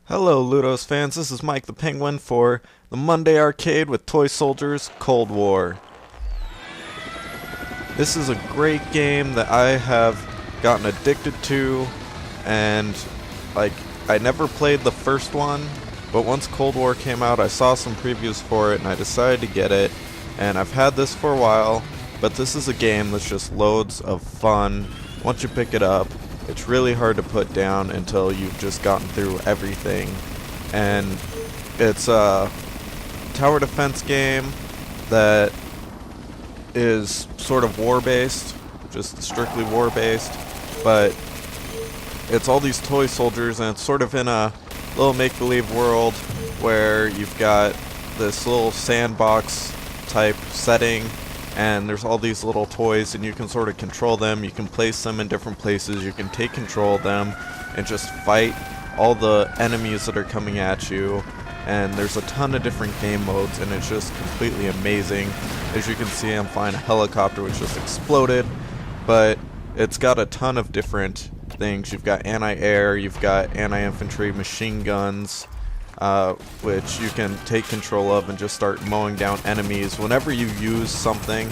Hello, Ludos fans. This is Mikethepenguinn for the Monday Arcade with Toy Soldiers Cold War. This is a great game that I have gotten addicted to, and I never played the first one, but once Cold War came out, I saw some previews for it and I decided to get it, and I've had this for a while, but this is a game that's just loads of fun. Once you pick it up, it's really hard to put down until you've just gotten through everything. And it's a tower defense game that is sort of war-based, just strictly war-based, but it's all these toy soldiers, and it's sort of in a little make-believe world where you've got this little sandbox type setting, and there's all these little toys, and you can sort of control them. You can place them in different places. You can take control of them and just fight all the enemies that are coming at you. And there's a ton of different game modes, and it's just completely amazing. As you can see, I'm flying a helicopter which just exploded, but it's got a ton of different things. You've got anti-air, you've got anti-infantry, machine guns, which you can take control of and just start mowing down enemies. Whenever you use something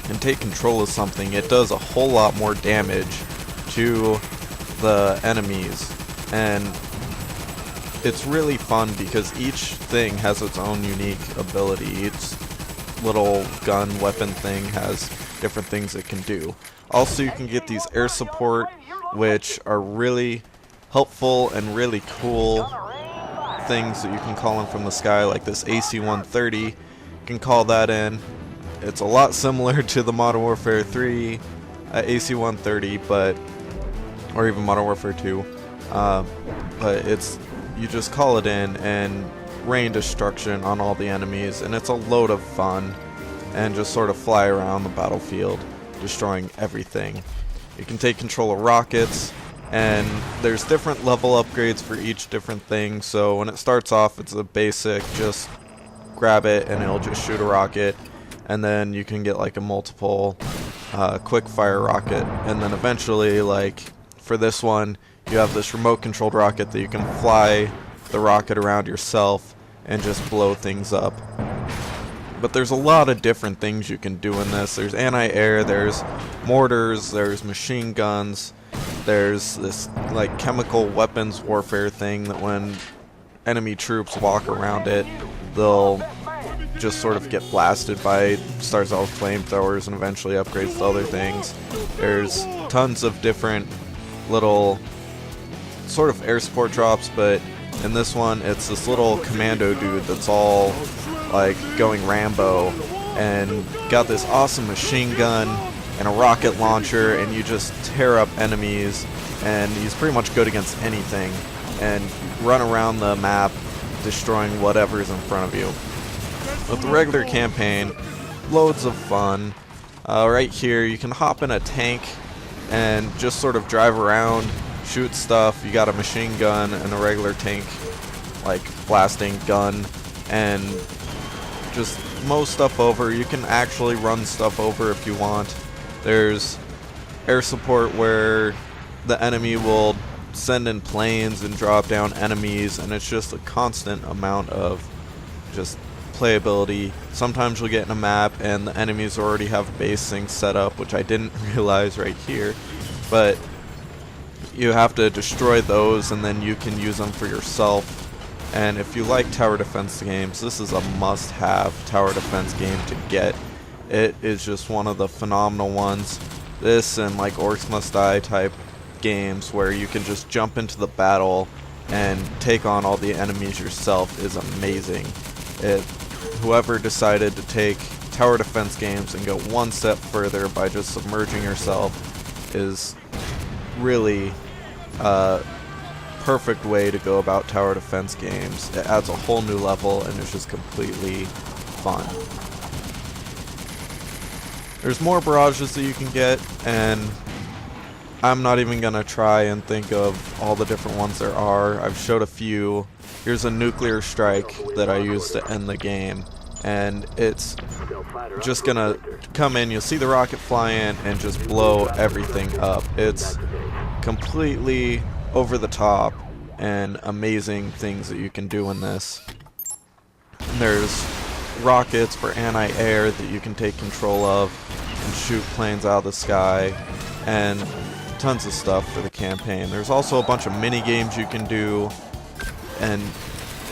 and take control of something, it does a whole lot more damage to the enemies, and it's really fun because each thing has its own unique ability. Each little gun weapon thing has different things it can do. Also, you can get these air support, which are really helpful and really cool things that you can call in from the sky, like this AC-130. You can call that in. It's a lot similar to the Modern Warfare 3 AC-130, or even Modern Warfare 2, but you just call it in and rain destruction on all the enemies, and it's a load of fun, and just sort of fly around the battlefield destroying everything. You can take control of rockets, and there's different level upgrades for each different thing. So when it starts off, it's a basic, just grab it and it'll just shoot a rocket, and then you can get like a multiple quick fire rocket, and then eventually, like for this one, you have this remote controlled rocket that you can fly the rocket around yourself and just blow things up. But there's a lot of different things you can do in this. There's anti-air, there's mortars, there's machine guns, there's this like chemical weapons warfare thing that when enemy troops walk around it, they'll just sort of get blasted by, starts out with flamethrowers and eventually upgrades to other things. There's tons of different little sort of air support drops, but in this one it's this little commando dude that's all like going Rambo and got this awesome machine gun and a rocket launcher, and you just tear up enemies, and he's pretty much good against anything, and run around the map destroying whatever's in front of you. With the regular campaign, loads of fun. Right here you can hop in a tank and just sort of drive around, shoot stuff. You got a machine gun and a regular tank like blasting gun, and just mow stuff over. You can actually run stuff over if you want. There's air support where the enemy will send in planes and drop down enemies, and it's just a constant amount of just playability. Sometimes you'll get in a map and the enemies already have base things set up, which I didn't realize right here, but you have to destroy those and then you can use them for yourself. And if you like tower defense games, this is a must-have tower defense game to get. It is just one of the phenomenal ones. This and like Orcs Must Die type games where you can just jump into the battle and take on all the enemies yourself is amazing. Whoever decided to take tower defense games and go one step further by just submerging yourself is really perfect way to go about tower defense games. It adds a whole new level and it's just completely fun. There's more barrages that you can get, and I'm not even gonna try and think of all the different ones there are. I've showed a few. Here's a nuclear strike that I used to end the game, and it's just gonna come in, you'll see the rocket fly in and just blow everything up. It's completely over the top, and amazing things that you can do in this. There's rockets for anti-air that you can take control of and shoot planes out of the sky, and tons of stuff for the campaign. There's also a bunch of mini games you can do, and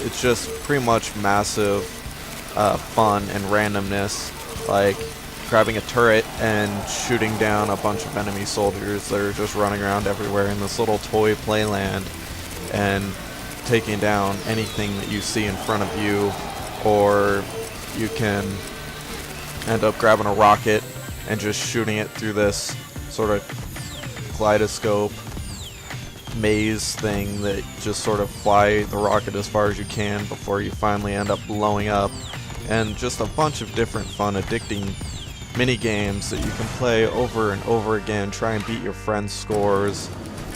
it's just pretty much massive fun and randomness, like grabbing a turret and shooting down a bunch of enemy soldiers that are just running around everywhere in this little toy playland, and taking down anything that you see in front of you. Or you can end up grabbing a rocket and just shooting it through this sort of kaleidoscope maze thing that just sort of fly the rocket as far as you can before you finally end up blowing up. And just a bunch of different fun, addicting mini games that you can play over and over again, try and beat your friends' scores,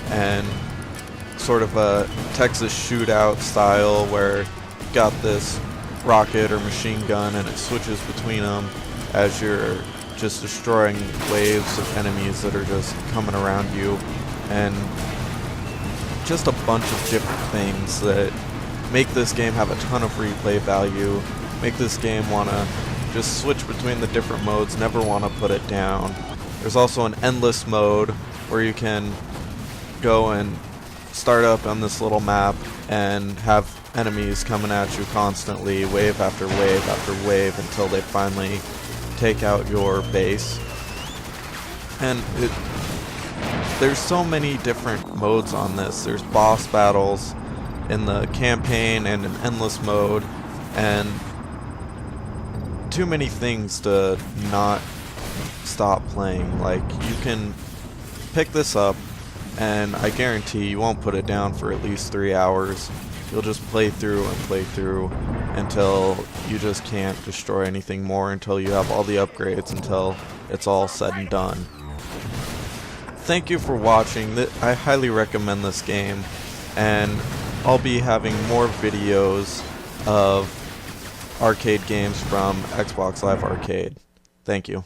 and sort of a Texas shootout style where you've got this rocket or machine gun and it switches between them as you're just destroying waves of enemies that are just coming around you, and just a bunch of different things that make this game have a ton of replay value, make this game want to just switch between the different modes, never want to put it down. There's also an endless mode where you can go and start up on this little map and have enemies coming at you constantly, wave after wave after wave, until they finally take out your base. And there's so many different modes on this. There's boss battles in the campaign and an endless mode, and too many things to not stop playing. Like, you can pick this up and I guarantee you won't put it down for at least 3 hours. You'll just play through and play through until you just can't destroy anything more, until you have all the upgrades, until it's all said and done. Thank you for watching. I highly recommend this game, and I'll be having more videos of arcade games from Xbox Live Arcade. Thank you.